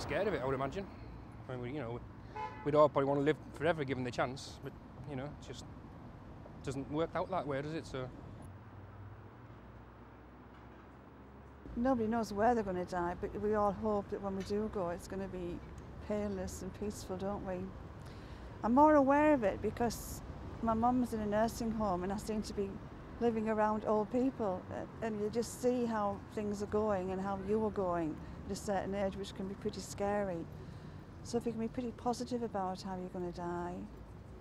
scared of it, I would imagine. I mean, we'd all probably want to live forever given the chance, but it just doesn't work out that way, does it? So nobody knows where they're going to die, but we all hope that when we do go, it's going to be painless and peaceful, don't we? I'm more aware of it because my mum's in a nursing home and I seem to be living around old people, and you just see how things are going and how you are going at a certain age, which can be pretty scary. So if you can be pretty positive about how you're going to die,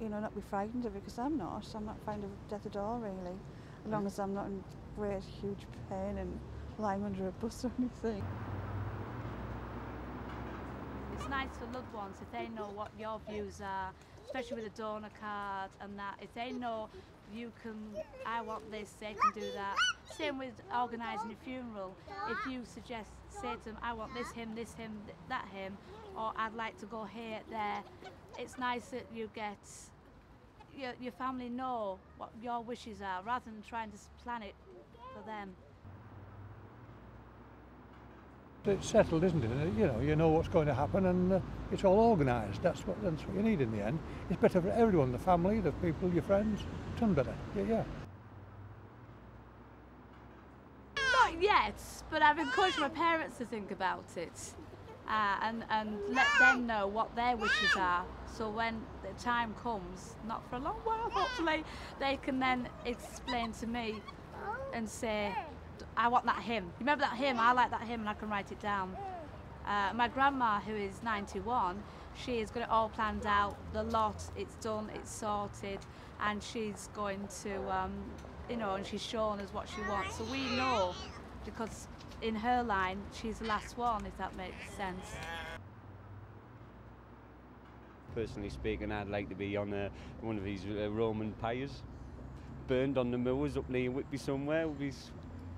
not be frightened of it, because I'm not frightened of death at all, really, as long as I'm not in great, huge pain and lying under a bus or anything. It's nice for loved ones if they know what your views are, especially with a donor card and that. If they know I want this, they can do that. Same with organising a funeral. If you say to them, I want this hymn, that hymn, or I'd like to go here, there. It's nice that you get your family know what your wishes are, rather than trying to plan it for them. It's settled, isn't it? You know what's going to happen, and it's all organised. That's what you need in the end. It's better for everyone, the family, the people, your friends. Ton better. Yeah. Not yet, but I've encouraged my parents to think about it and let them know what their wishes are. So when the time comes, not for a long while, hopefully, they can then explain to me and say, I want that hymn. You remember that hymn? I like that hymn, and I can write it down. My grandma, who is 91, she has got it all planned out. The lot, it's done, it's sorted, and she's going to, and she's shown us what she wants. So we know, because in her line, she's the last one, if that makes sense. Personally speaking, I'd like to be on one of these Roman pyres, burned on the moors up near Whitby somewhere. Would be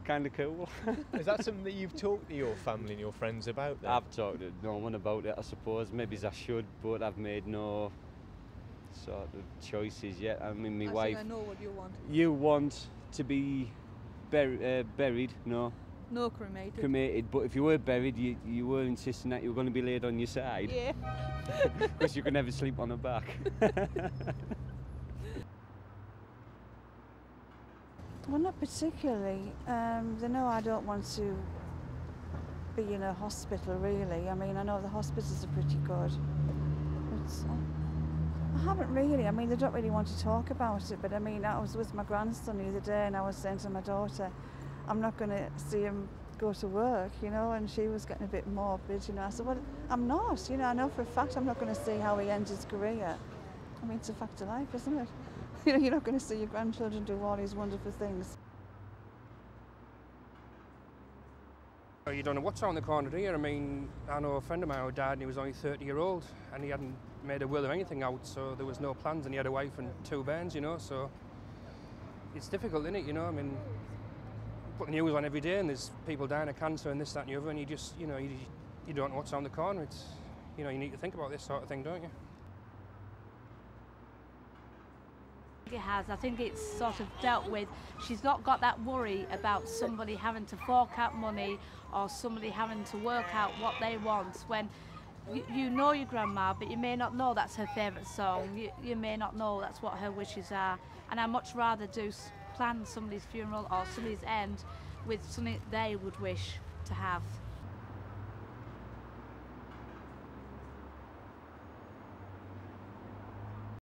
kind of cool. Is that something that you've talked to your family and your friends about then? I've talked to no one about it, I suppose. Maybe I should, but I've made no sort of choices yet. I mean, my wife... I know what you want. You want to be buried, no? No, cremated. Cremated, but if you were buried, you were insisting that you were going to be laid on your side. Yeah. Because you could never sleep on her back. Well, not particularly. They know I don't want to be in a hospital, really. I mean, I know the hospices are pretty good. But I haven't really. I mean, they don't really want to talk about it, but I mean, I was with my grandson the other day and I was saying to my daughter, I'm not going to see him go to work, and she was getting a bit morbid, I said, well, I'm not, I know for a fact I'm not going to see how he ends his career. I mean, it's a fact of life, isn't it? You're not going to see your grandchildren do all these wonderful things. You don't know what's around the corner, do you? I mean, I know a friend of mine who died and he was only 30-year-old and he hadn't made a will or anything out, so there was no plans, and he had a wife and 2 bairns, so it's difficult, isn't it? I mean, put the news on every day and there's people dying of cancer and this, that and the other, and you just, you don't know what's around the corner. It's, you need to think about this sort of thing, don't you? It has. I think it's sort of dealt with. She's not got that worry about somebody having to fork out money or somebody having to work out what they want, when you know your grandma, but you may not know that's her favourite song. You may not know that's what her wishes are. And I'd much rather plan somebody's funeral or somebody's end with something they would wish to have.